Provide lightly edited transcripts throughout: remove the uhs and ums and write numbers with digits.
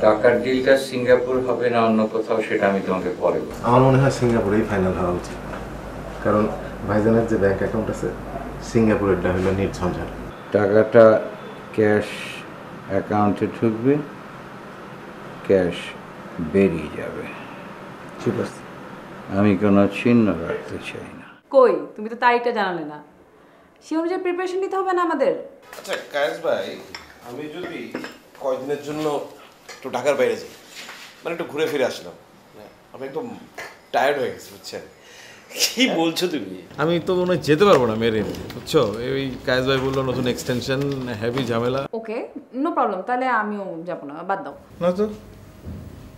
টাকার ডিলটা সিঙ্গাপুর হবে না অন্য কোথাও সেটা আমি তোমাকে পরে বলবো। আমার মনে হয় সিঙ্গাপুরেই ফাইনাল হওয়া উচিত, কারণ ভাইজানের যে ব্যাংক অ্যাকাউন্ট আছে সিঙ্গাপুরেরটা হলো নির্ঝঞ্ঝাট। টাকাটা ক্যাশ অ্যাকাউন্টে ঢুকবে, ক্যাশ বেরিয়ে যাবে। ঠিক আছে, আমি কোনো চিহ্ন রাখতে চাই না। কই তুমি তো তারিখটা জানালে না, সে অনুযায়ী প্রিপারেশন নিতে হবে না আমাদের? আচ্ছা কায়েস ভাই, আমি যদি কয়েকদিনের জন্য একটু ঢাকার বাইরে যাই, মানে একটু ঘুরে ফিরে আসলাম, আমি একদম টায়ার্ড হয়ে গেছি বুঝছেন। কি বলছো তুমি? আমি তো মনে হয় যেতে পারবো না মেরে, বুঝছো। ওই কায়েস ভাই বললো নতুন এক্সটেনশন, হেভি ঝামেলা। ওকে, নো প্রবলেম, তাহলে আমিও যাবো না, বাদ দাও। না তো,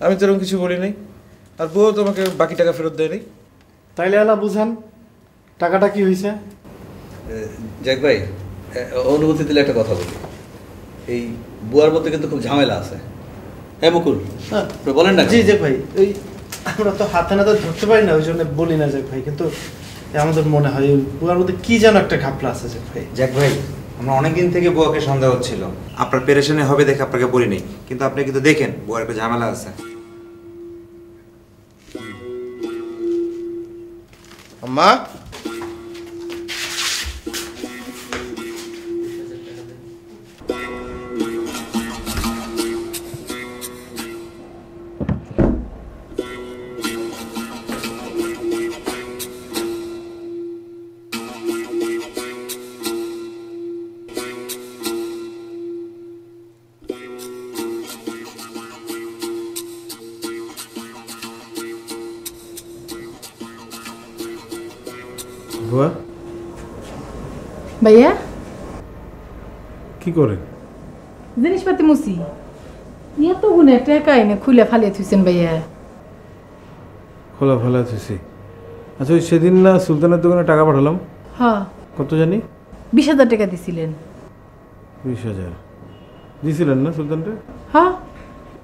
আমি তো এরকম কিছু বলি নাই, আর বউ তোমাকে বাকি টাকা ফেরত দেয় নাই। তাইলে আলা বুঝান টাকাটা কি হয়েছে। জ্যাক ভাই, অনুমতি দিলে একটা কথা বলি। এই বুয়ার মধ্যে কিন্তু খুব ঝামেলা আছে। হ্যাঁ মুকুল, বলেন না। জি জ্যাক ভাই, ওই আমরা তো হাতে নাতে ধরতে পারি না, ওই জন্য বলি না জ্যাক ভাই, কিন্তু আমাদের মনে হয় ওই বুয়ার মধ্যে কি যেন একটা ঘাপলা আছে জ্যাক ভাই। জ্যাক ভাই, আমরা অনেকদিন থেকে বুয়াকে সন্দেহ হচ্ছিল, আপনার পেরেশানি হবে দেখে আপনাকে বলিনি, কিন্তু আপনি কিন্তু দেখেন বুয়ার একটা ঝামেলা আছে। আম্মা, বুয়া ভাইয়া কি করে? জিনিসপাতি মুসি এত গুণে টাকা এনে খুলে ফালিয়ে থুইছেন ভাইয়া। খোলা ফেলা থুইছি। আচ্ছা ওই সেদিন না সুলতানের দোকানে টাকা পাঠালাম, হ্যাঁ কত জানি? 20,000 টাকা দিছিলেন। 20,000 দিছিলেন না সুলতানরে? হ্যাঁ।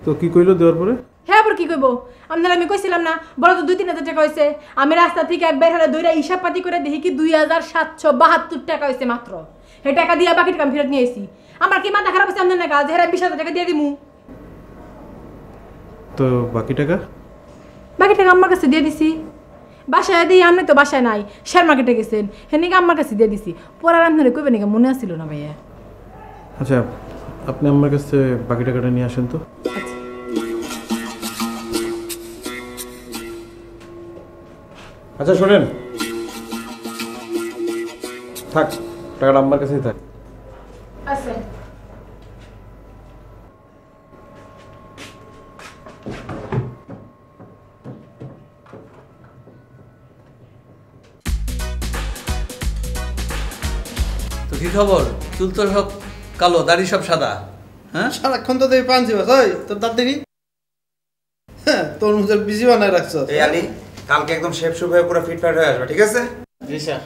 তো কি কইলো দেওয়ার পরে? হ্যাঁ, আবার কি কইব? আপনার আমি কইছিলাম না বড় তো 2-3,000 টাকা হয়েছে। আমি রাস্তা থেকে একবার হলে দইরা হিসাব পাতি করে দেখি কি 2,772 টাকা হয়েছে মাত্র। এই টাকা দিয়ে বাকি টাকা আমি ফেরত নিয়ে এসেছি। আমার কি মাথা খারাপ হচ্ছে আপনার না কাজ? হেরা 20,000 টাকা দিয়ে দিমু। তো বাকি টাকা? বাকি টাকা আমার কাছে দিয়ে দিছি। বাসায় দিই, আপনি তো বাসায় নাই, শেয়ার মার্কেটে গেছেন, হেনিকে আমার কাছে দিয়ে দিছি। পড়ার আপনারা কইবেন নাকি মনে আসছিল না ভাইয়া? আচ্ছা আপনি আমার কাছে বাকি টাকাটা নিয়ে আসেন তো। আচ্ছা শোনেন, থাক টাকাটা আমার কাছেই থাক। আচ্ছা তো কি খবর? চুল তো সব কালো, দাড়ি সব সাদা। হ্যাঁ, সারাক্ষণ তো দেখি পাঞ্জি বাস, ওই তোর দাঁত দেখি। হ্যাঁ, তোর মুখে বিজি বানায় রাখছ। এই আলী, কালকে একদম শেপ শুপ হয়ে পুরো ফিটফাট হয়ে আসবে, ঠিক আছে? জি স্যার।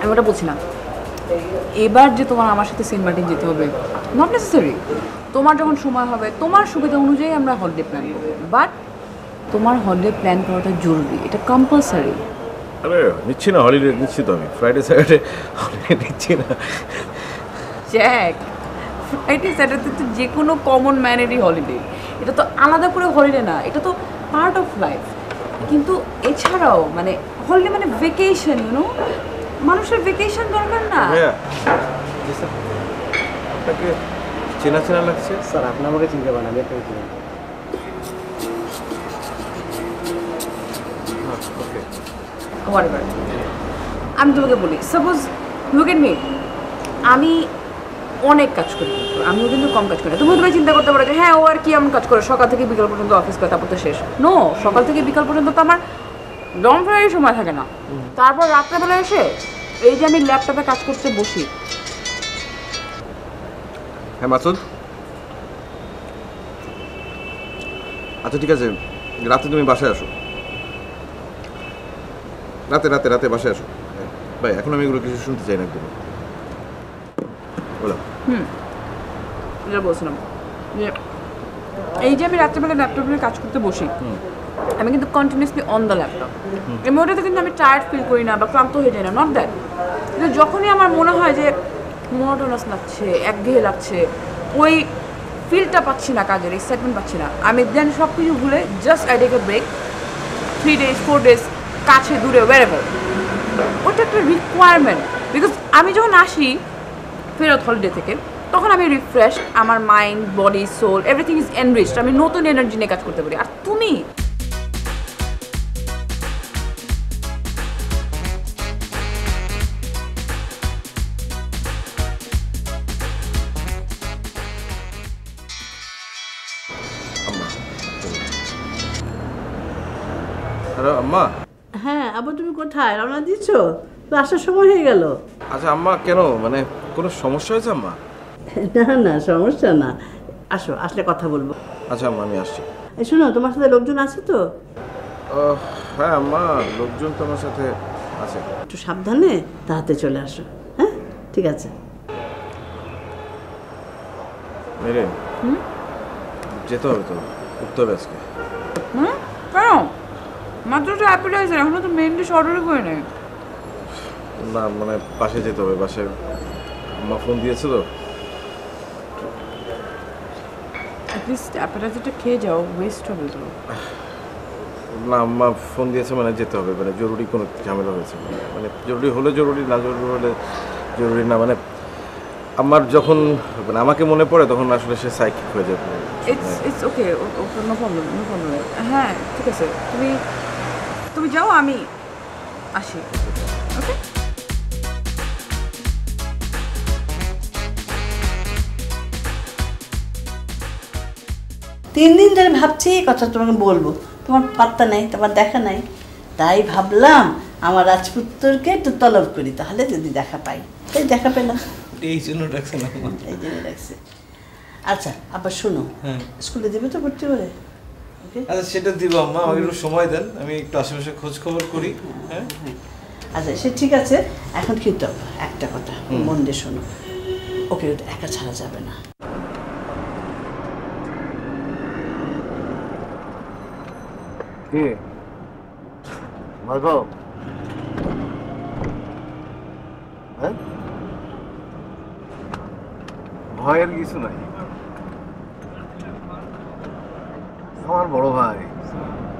আমি ওটা বলছি না। এবার যে তোমার আমার সাথে সেন্ট মার্টিন যেতে হবে, নট নেসেসারি। তোমার যখন সময় হবে তোমার সুবিধা অনুযায়ী আমরা হলিডে প্ল্যান করবো, বাট তোমার হলিডে প্ল্যান করাটা জরুরি, এটা কম্পালসারি। আরে নিচ্ছি না হলিডে, নিচ্ছি তো আমি ফ্রাইডে স্যাটারডে হলিডে নিচ্ছি না। জ্যাক, ফ্রাইডে স্যাটারডে তো যে কোনো কমন ম্যানেরই হলিডে, এটা তো আলাদা করে হলিডে না, এটা তো পার্ট অফ লাইফ। কিন্তু এছাড়াও মানে হলিডে মানে ভেকেশন, ইউনো, মানুষের ভেকেশন দরকার না? আপনাকে চেনা চেনা লাগছে। স্যার আপনি আমাকে চিনতে পারেন, আমি আপনাকে চিনি। ওকে, হোয়াটএভার। আমি তোমাকে বলি, সাপোজ লুক এট মি, আমি অনেক কাজ করি, আমিও কিন্তু কম কাজ করি। তুমি চিন্তা করতে পারো যে হ্যাঁ ও আর কি এমন কাজ করে, সকাল থেকে বিকাল পর্যন্ত অফিস করে তারপর তো শেষ। নো, সকাল থেকে বিকাল পর্যন্ত তো আমার লং ফ্রাইয়ের সময় থাকে না। তারপর রাত্রেবেলা এসে এই যে আমি ল্যাপটপে কাজ করতে বসি। হ্যাঁ মাসুদ, আচ্ছা ঠিক আছে, রাতে তুমি বাসায় আসো, রাতে রাতে রাতে বাসায় আসো। ভাই এখন আমি এগুলো কিছু শুনতে চাই না একদম। বলো। যেটা বলছিলাম যে এই যে আমি রাত্রেবেলা ল্যাপটপ নিয়ে কাজ করতে বসি, আমি কিন্তু কন্টিনিউসলি অন দ্য ল্যাপটপ। এই মোটাতে কিন্তু আমি টায়ার্ড ফিল করি না বা ক্লান্ত হয়ে যাই না, নট দ্যাট। কিন্তু যখনই আমার মনে হয় যে মোনোটোনাস লাগছে, একঘেয়ে লাগছে, ওই ফিলটা পাচ্ছি না, কাজের এক্সাইটমেন্ট পাচ্ছি না, আমি দেন সব কিছু ভুলে just I take a break, 3 days 4 days, কাছে দূরে wherever। ওটা একটা রিকোয়ারমেন্ট, বিকজ আমি যখন আসি ফেরত হলিডে থেকে, তখন আমি রিফ্রেশ, আমার mind, body, soul, everything is enriched, আমি নতুন এনার্জি নিয়ে কাজ করতে পারি। আর তুমি হ্যালো আম্মা। হ্যাঁ আবার তুমি কোথায় রওনা দিচ্ছ? তো আসার সময় হয়ে গেল। আচ্ছা আম্মা, কেন মানে কোনো সমস্যা হয়েছে আম্মা? না না সমস্যা না, আসো, আসলে কথা বলবো। আচ্ছা আম্মা, আমি আসছি। এই শোনো, তোমার সাথে লোকজন আছে তো? হ্যাঁ আম্মা, লোকজন তো আমার সাথে আছে। একটু সাবধানে তাড়াতাড়ি চলে আসো। হ্যাঁ ঠিক আছে। মেরে যেতে হবে তো, উঠতে হবে আজকে। কেন? মাত্র তো অ্যাপিটাইজার, এখনো তো মেইন ডিশ অর্ডারই করে নেই। না মানে বাসে যেতে হবে, বাসে আম্মা ফোন দিয়েছে তো। অ্যাটলিস্ট অ্যাপিটাইজারটা খেয়ে যাও, ওয়েস্ট হবে তো। না আম্মা ফোন দিয়েছে মানে যেতে হবে, মানে জরুরি কোনো ঝামেলা হয়েছে, মানে জরুরি হলে জরুরি, না জরুরি হলে জরুরি না। মানে আমার যখন মানে আমাকে মনে পড়ে তখন আসলে সে সাইকিক হয়ে যায়। It's okay, no problem, no problem. হ্যাঁ ঠিক আছে, তুমি যাও, আমি আসি। ওকে। তিন দিন ধরে ভাবছি এই কথা তোমাকে বলবো, তোমার পাত্তা নেই, তোমার দেখা নাই। তাই ভাবলাম আমার রাজপুত্রকে একটু তলব করি, তাহলে যদি দেখা পাই। তাই দেখা পেলাম, এই জন্য ডাকছে না এই জন্য ডাকছে। আচ্ছা আবার শোনো, স্কুলে দেবে তো ভর্তি করে? ওকে আচ্ছা সেটা দিব আম্মা, আমাকে একটু সময় দেন, আমি একটু আশেপাশে খোঁজ খবর করি। হ্যাঁ আচ্ছা সে ঠিক আছে। এখন কিন্তু একটা কথা মন দিয়ে শোনো, ওকে একা ছাড়া যাবে না। কি ভয় পাও? হ্যাঁ, ভয়ের কিছু নাই। আমার বড় ভাই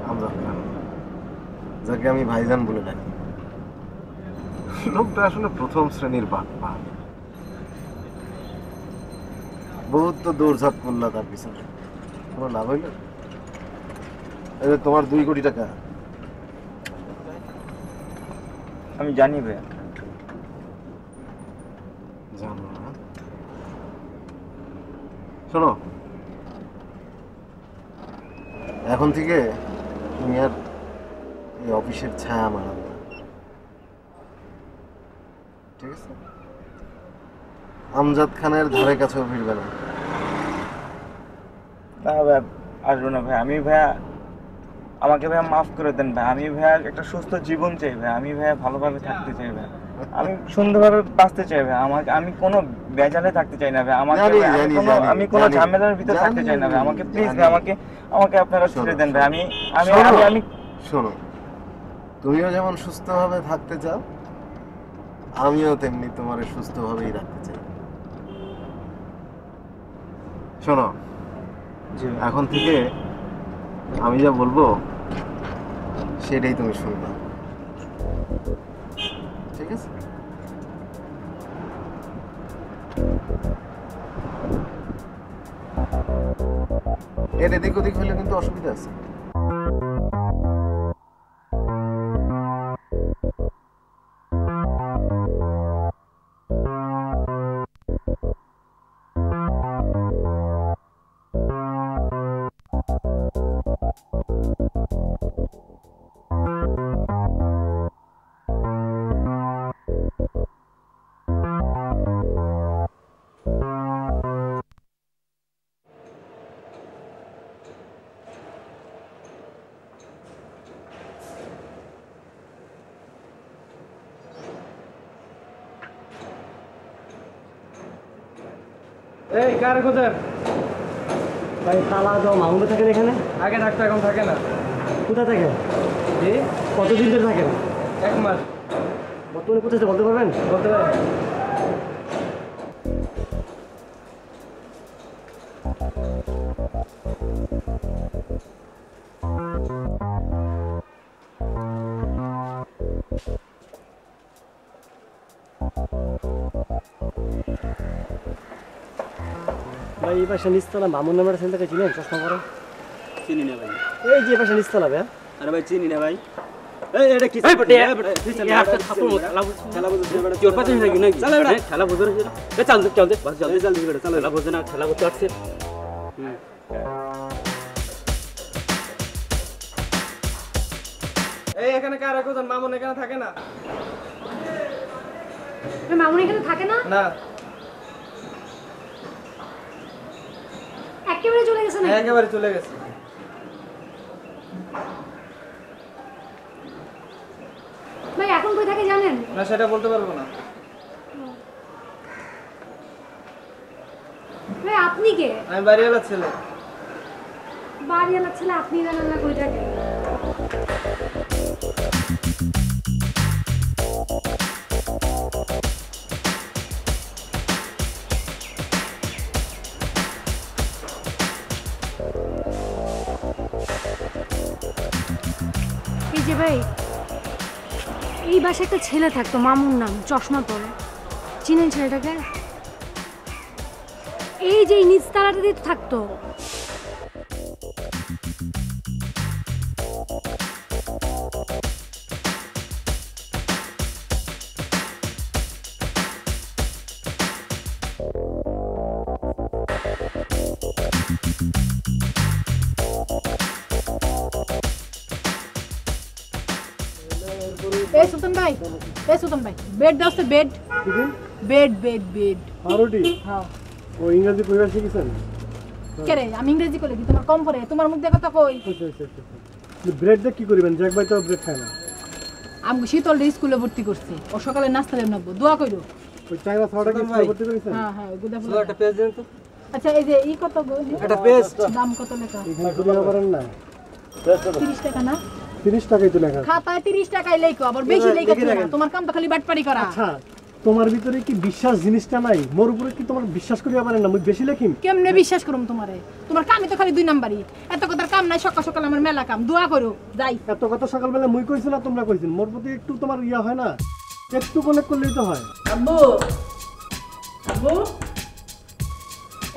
আমজাদ খান, যাকে আমি ভাইজান বলে ডাকি, লোকটা আসলে প্রথম শ্রেণীর বাটপা। বহুত তো দৌড়ঝাঁপ করলা তার পিছনে, তোমার লাভ হইল? এই যে তোমার 2 কোটি টাকা, আমি জানি ভাই। জানো না? শোনো, এখন থেকে তুমি আর এই অফিসের ছায়া মারাবে না, ঠিক আছে? আমজাদ খানের ধারে কাছেও ফিরবে না। না ভাই, আসবো না ভাই। আমি ভাইয়া, আমাকে ভাইয়া মাফ করে দেন ভাই। আমি ভাইয়া একটা সুস্থ জীবন চাই ভাই। আমি ভাইয়া ভালোভাবে থাকতে চাই ভাই। আমি সুন্দরভাবে বাঁচতে চাই ভাই। আমি কোনো বেজালে থাকতে চাই না ভাই। আমি কোনো ঝামেলার ভিতরে থাকতে চাই না ভাই। আমাকে প্লিজ ভাই, আমাকে আপনারা ছেড়ে দেন ভাই। আমি শোনো, তুমিও যেমন সুস্থভাবে থাকতে চাও, আমিও তেমনি তোমার সুস্থভাবেই রাখতে চাই। শোনো, এখন থেকে আমি যা বলবো সেটাই তুমি শুনবে, ঠিক আছে? এর এদিক ওদিক হলে কিন্তু অসুবিধা আছে। এই কার খোঁজেন? ভাই তালা দাও, মামুন থাকেন এখানে? আগে থাকতো, এখন থাকে না। কোথায় থাকেন? জি, কতদিন ধরে থাকেন? 1 মাস। বর্তমানে কোথায় বলতে পারবেন? বলতে পারেন। ভাই এই পাশে নিচতলা মামুন নামের ছেলেটাকে চিনেন, চশমা পরে? চিনি না ভাই। এই যে পাশে নিচতলা ভাই। আরে ভাই চিনি না ভাই। এই এটা কি? এই বটে একটা থাপ্পড় মত খেলা বুঝছ না বেটা। তোর পাশে নাকি নাকি? চল বেটা, খেলা বুঝছ না? এ চল চল দে, বাস জলদি জলদি বেটা, চল। খেলা বুঝছ না, খেলা করতে আসছে। এই এখানে কারা কোজন? মামুন এখানে থাকে না? মামুন এখানে থাকে না? না, একেবারে চলে গেছে না? একেবারে চলে গেছে। ভাই এখন কই থাকে জানেন? না, সেটা বলতে পারবো না। ভাই আপনি কে? আমি বাড়িওয়ালা ছেলে। বাড়িওয়ালা ছেলে, আপনি জানেন না কই থাকে? এই যে ভাই, এই বাসায় একটা ছেলে থাকতো, মামুন নাম, চশমা পরে। চিনেন ছেলেটাকে? এই যে নিচতলাটা দিয়ে থাকতো। এই সুলতান ভাই, এই সুলতান ভাই, বেড দাও সে বেড। Bed bed bed. পাউরুটি? হ্যাঁ। ও ইংরেজি কইবার শিখেছেন? কে রে? আমি ইংরেজি কইলে কি তোমার কম পড়ে? তোমার মুখ দেখো তো কই? ব্রেড দিয়ে কি করিবেন? জ্যাক ভাই তো ব্রেড খায় না। আমি শীতল স্কুলে ভর্তি করছি, ও সকালে নাস্তা দেব নব্বো, দোয়া কইরো। ওই চাইনা ছাড়াটা কি স্কুলে ভর্তি করেছেন? হ্যাঁ হ্যাঁ, গুদা চলো একটা পেজ দেন তো। আচ্ছা এই যে ই কত গো? একটা পেস্ট। দাম কত লেখা? এখানে তো দিতে পারেন না। 30 টাকা না? 30 টাকাই তো লেখা। খাতায় 30 টাকাই লেখো, আবার বেশি লেখো না। তোমার কাম তো খালি বাটপাড়ি করা। আচ্ছা, তোমার ভিতরে কি বিশ্বাস জিনিসটা নাই? মোর উপরে কি তোমার বিশ্বাস করিয়া পারেন না? মুই বেশি লেখিম? কেমনে বিশ্বাস করুম তোমারে? তোমার কামই তো খালি 2 নাম্বারই। এত কথার কাম নাই, সকাল সকাল আমার মেলা কাম, দোয়া করো যাই। এত কথা সকালবেলা মুই কইছি না তোমরা কইছেন? মোর প্রতি একটু তোমার ইয়া হয় না? একটু কনেক্ট করলেই তো হয়। আব্বু, আব্বু,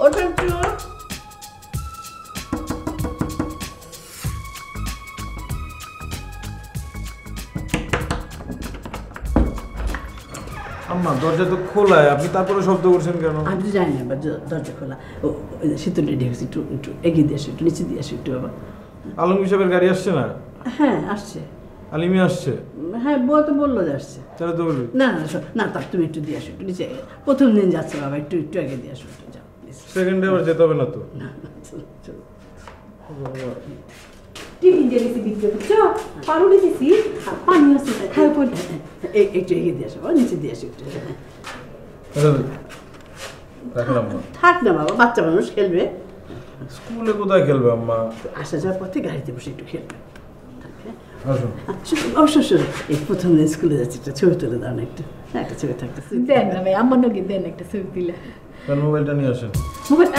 ওঠেন তো। আম্মা দরজা তো খোলা, আপনি তারপরে শব্দ করছেন কেন? আমি তো জানি না দরজা খোলা। শীতল রেডি হয়েছে, একটু একটু এগিয়ে দিয়ে আসো, একটু নিচে দিয়ে আসো একটু বাবা। আলমগীর সাহেবের গাড়ি আসছে না? হ্যাঁ আসছে। আলিমি আসছে? হ্যাঁ বউ তো বললো যে আসছে। তাহলে তো বলবি। না না না, তার তুমি একটু দিয়ে আসো, একটু নিচে। প্রথম দিন যাচ্ছে বাবা, একটু একটু আগে দিয়ে আসো, যাও প্লিজ। সেকেন্ড ডে আবার যেতে হবে না তো? না চলো চলো। টিফিন দিয়ে দিছি বিক্রি করছো, পাউরুটি দিছি, আর পানি আছে, খাও পড়ে। একটু এগিয়ে দিয়ে আসো, নিচে দিয়ে আসো একটু। রাখলাম না। থাক না বাবা, বাচ্চা মানুষ খেলবে। স্কুলে কোথায় খেলবে আম্মা? আসা যাওয়ার পথে গাড়িতে বসে একটু খেলবে। আসুন। অবশ্য এই প্রথম দিন স্কুলে যাচ্ছি, একটা ছবি তুলে দাও না একটু। একটা ছবি থাকতে দেন না ভাই, আমার নাকি দেন একটা ছবি দিলে। মোবাইলটা নিয়ে আসেন। মোবাইল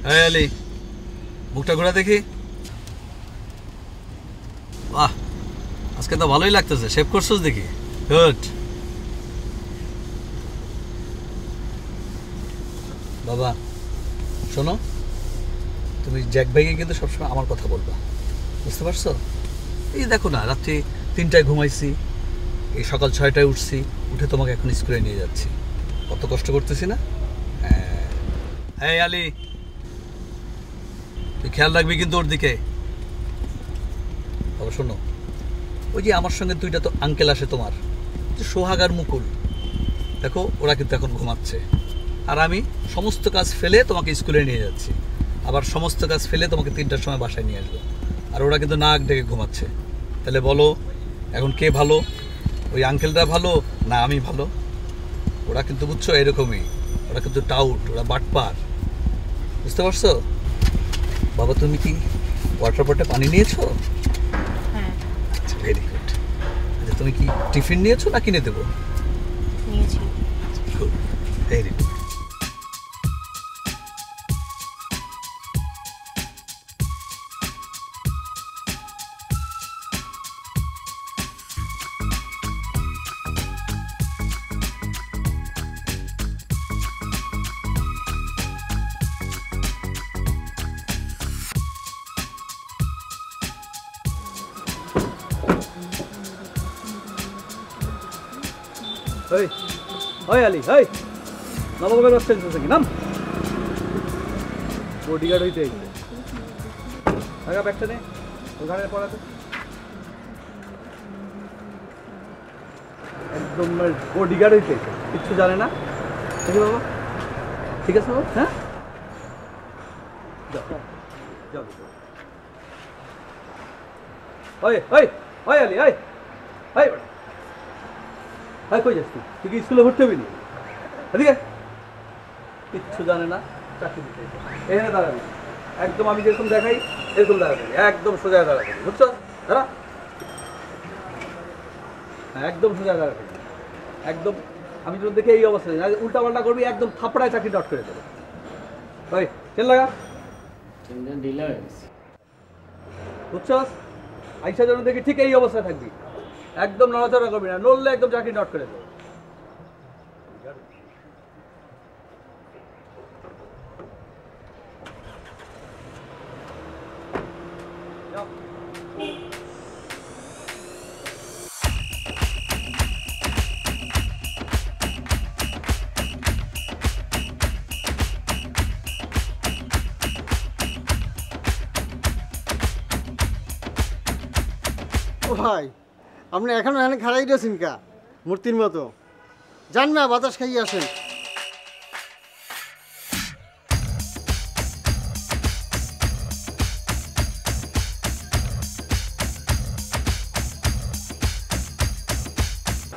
হ্যাঁ আলি, মুখটা ঘোরা দেখি। বাহ, আজকে তো ভালোই লাগতেছে। শেভ করছিস দেখি, গুড। বাবা শোনো, তুমি জ্যাক ভাইকে কিন্তু সবসময় আমার কথা বলবা, বুঝতে পারছো? এই দেখো না, রাত্রি 3টায় ঘুমাইছি, এই সকাল 6টায় উঠছি, উঠে তোমাকে এখন স্কুলে নিয়ে যাচ্ছি। কত কষ্ট করতেছি না? হ্যাঁ। হ্যাঁ আলি, তুই খেয়াল রাখবি কিন্তু ওর দিকে। বাবা শোনো, ওই যে আমার সঙ্গে 2টা তো আঙ্কেল আসে তোমার, যে সোহাগ আর মুকুল, দেখো ওরা কিন্তু এখন ঘুমাচ্ছে, আর আমি সমস্ত কাজ ফেলে তোমাকে স্কুলে নিয়ে যাচ্ছি, আবার সমস্ত কাজ ফেলে তোমাকে 3টার সময় বাসায় নিয়ে আসবো, আর ওরা কিন্তু নাক ডেকে ঘুমাচ্ছে। তাহলে বলো এখন কে ভালো, ওই আঙ্কেলটা ভালো না আমি ভালো? ওরা কিন্তু বুঝছো এরকমই, ওরা কিন্তু টাউট, ওরা বাটপার, বুঝতে পারছো? বাবা তুমি কি ওয়াটার পটে পানি নিয়েছো? হ্যাঁ আচ্ছা ভেরি গুড। আচ্ছা তুমি কি টিফিন নিয়েছো না কিনে দেবো? নিয়েছি। Good, very good. ওই ওই আলি ওই নবগোপাল বাস স্ট্যান্ড থেকে নাম বডিগার্ড হইতে আইছে আগা ব্যাগটা নে ওখানে পড়াতে একদম বডিগার্ড হইতে আইছে কিচ্ছু জানে না ঠিক আছে বাবা ঠিক আছে বাবা হ্যাঁ যাও যাও ওই ওই ওই আলি ওই ওই কই যাস তুই কি স্কুলে ভর্তি হবি নি? এদিকে কিচ্ছু জানে না, চাকরি দিতে এখানে দাঁড়াবি, একদম আমি যেরকম দেখাই এরকম দাঁড়াবি, একদম সোজা দাঁড়াবি, বুঝছো? দাঁড়া, একদম সোজা দাঁড়াবি, একদম আমি যদি দেখে এই অবস্থা উল্টা পাল্টা করবি একদম থাপড়ায় চাকরি ডট করে দেবো। ওই চেন লাগা, বুঝছো? আইসা যেন দেখি ঠিক এই অবস্থায় থাকবি, একদম নড়াচড়া করবি না, নড়লে একদম চাকরি নট করে দেবো। ও ভাই আপনি এখনো এখানে খাড়াই দিয়েছেন কা মূর্তির মতো? যান না বাতাস খাইয়ে আসেন।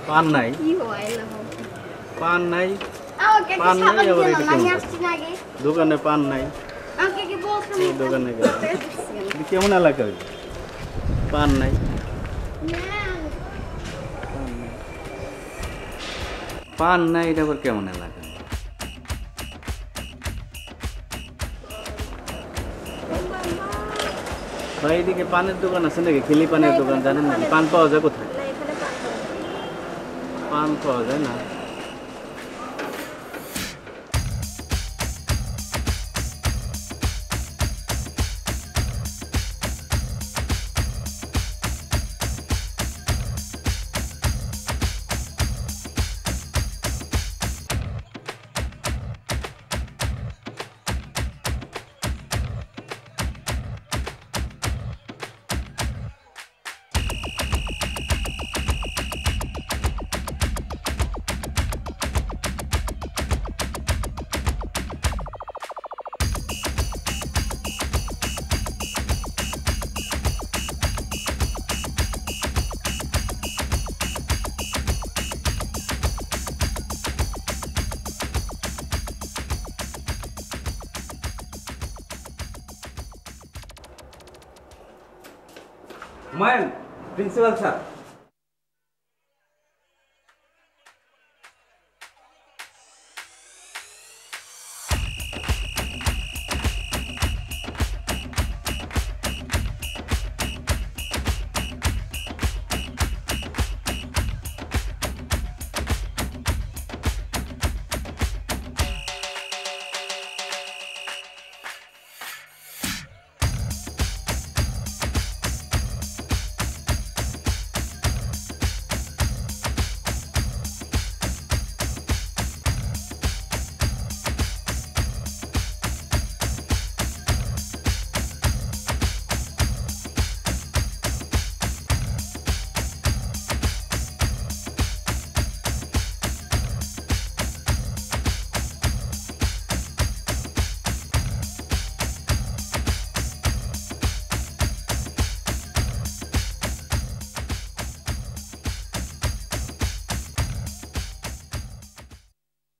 পান নাই, পান নাই, পান নাই, আবার এটা কেমন? দোকানে পান নাই, দোকানে কেমন এলাকা হইল? পান নাই, পান নাই, এটা আবার কেমন এলাকা? ভাই এদিকে পানের দোকান আছে নাকি? খেলি পানের দোকান জানেন নাকি? পান পাওয়া যায় কোথায়? পান পাওয়া যায় না। Humayun, principal sir.